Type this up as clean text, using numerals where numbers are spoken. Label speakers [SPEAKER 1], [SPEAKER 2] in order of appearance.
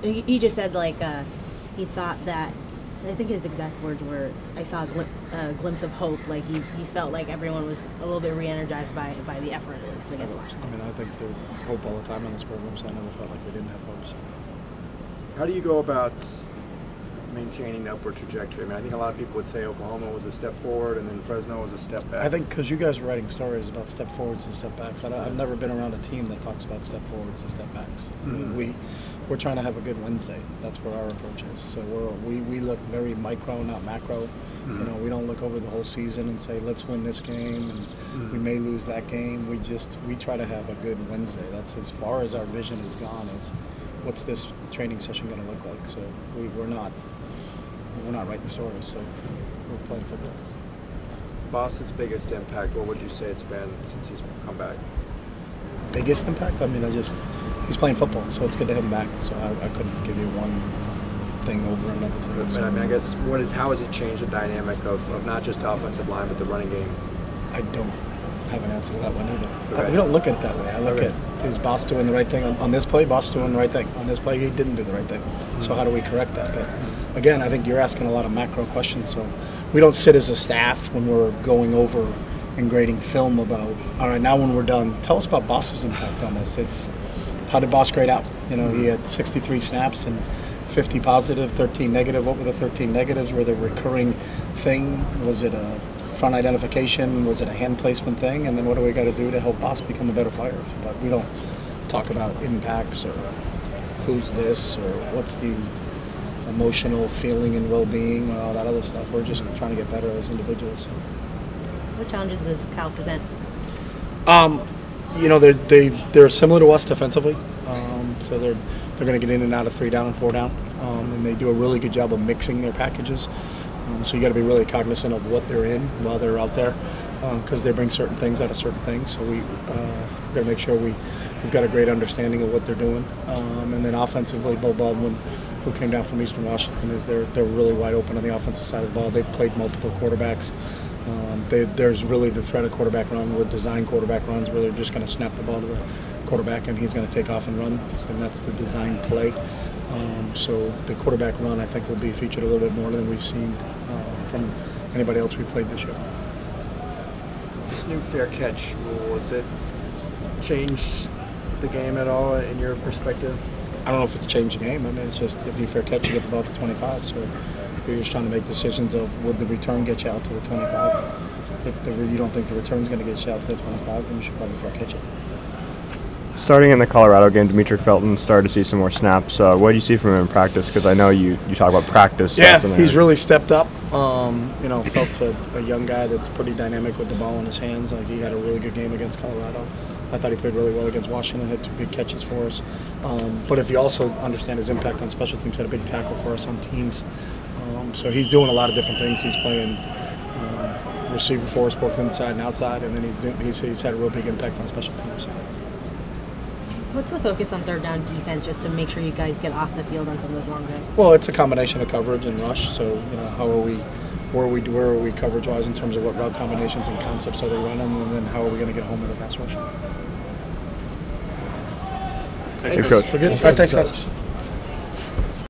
[SPEAKER 1] he just said like he thought that. I think his exact words were, "I saw a glimpse of hope." Like he felt like everyone was a little bit re-energized by the effort against Washington.
[SPEAKER 2] I mean, I think there's hope all the time in this program, so I never felt like we didn't have hope. So.
[SPEAKER 3] How do you go about maintaining the upward trajectory? I mean, I think a lot of people would say Oklahoma was a step forward and then Fresno was a step back.
[SPEAKER 2] I think because you guys are writing stories about step forwards and step backs. I've never been around a team that talks about step forwards and step backs.
[SPEAKER 3] Mm-hmm.
[SPEAKER 2] We're trying to have a good Wednesday. That's what our approach is. So we look very micro, not macro. Mm-hmm. You know, we don't look over the whole season and say, let's win this game and we may lose that game. We try to have a good Wednesday. That's as far as our vision has gone, is what's this training session going to look like. So we're not writing stories, so we're playing football.
[SPEAKER 3] Boss's biggest impact, what would you say it's been since he's come back?
[SPEAKER 2] Biggest impact? I mean, he's playing football, so it's good to have him back. So I couldn't give you one thing over another thing.
[SPEAKER 3] But I mean, I guess how has it changed the dynamic of not just the offensive line but the running game?
[SPEAKER 2] I don't have an answer to that one either.
[SPEAKER 3] Okay.
[SPEAKER 2] We don't look at it that way. I look at, is Boss doing the right thing on this play? Boss doing the right thing on this play? He didn't do the right thing. So how do we correct that? But again, I think you're asking a lot of macro questions. So we don't sit as a staff when we're going over and grading film about, all right, now when we're done, tell us about Boss's impact on this. It's, how did Boss grade out? You know, he had 63 snaps and 50 positive, 13 negative. What were the 13 negatives? Were they a recurring thing? Was it a front identification? Was it a hand placement thing? And then what do we got to do to help Boss become a better player? But we don't talk about impacts or who's this or what's the emotional feeling and well-being or all that other stuff. We're just trying to get better as individuals.
[SPEAKER 1] What challenges does Cal present?
[SPEAKER 2] You know, they're similar to us defensively. So they're going to get in and out of 3 down and 4 down, and they do a really good job of mixing their packages. So you got to be really cognizant of what they're in while they're out there, because they bring certain things out of certain things. So we got to make sure we've got a great understanding of what they're doing. And then offensively, Bo Baldwin, who came down from Eastern Washington, they're really wide open on the offensive side of the ball. They've played multiple quarterbacks. There's really the threat of quarterback run with design quarterback runs where they're just going to snap the ball to the quarterback and he's going to take off and run, and that's the design play. So the quarterback run, I think, will be featured a little bit more than we've seen from anybody else we played this year.
[SPEAKER 3] This new fair catch rule, has it changed the game at all in your perspective?
[SPEAKER 2] I don't know if it's changed the game. I mean, it's just if you fair catch, you get the ball to 25. So you're just trying to make decisions of would the return get you out to the 25. If you don't think the return's going to get you out to the 25, then you should probably fair catch it.
[SPEAKER 4] Starting in the Colorado game, Demetric Felton started to see some more snaps. What do you see from him in practice? Because I know you talk about practice.
[SPEAKER 2] Yeah, he's really stepped up. You know, Felt's a young guy that's pretty dynamic with the ball in his hands. Like, he had a really good game against Colorado. I thought he played really well against Washington, had 2 big catches for us. But if you also understand his impact on special teams, had a big tackle for us on teams. So he's doing a lot of different things. He's playing receiver for us both inside and outside, and then he's had a real big impact on special teams.
[SPEAKER 1] What's the focus on third down defense, just to make sure you guys get off the field on some of those long drives?
[SPEAKER 2] Well, it's a combination of coverage and rush. So, you know, where are we coverage-wise in terms of what route combinations and concepts are they running, and then how are we going to get home with the pass rush?
[SPEAKER 4] Thanks, Coach.
[SPEAKER 2] We're good. All right, thanks, guys.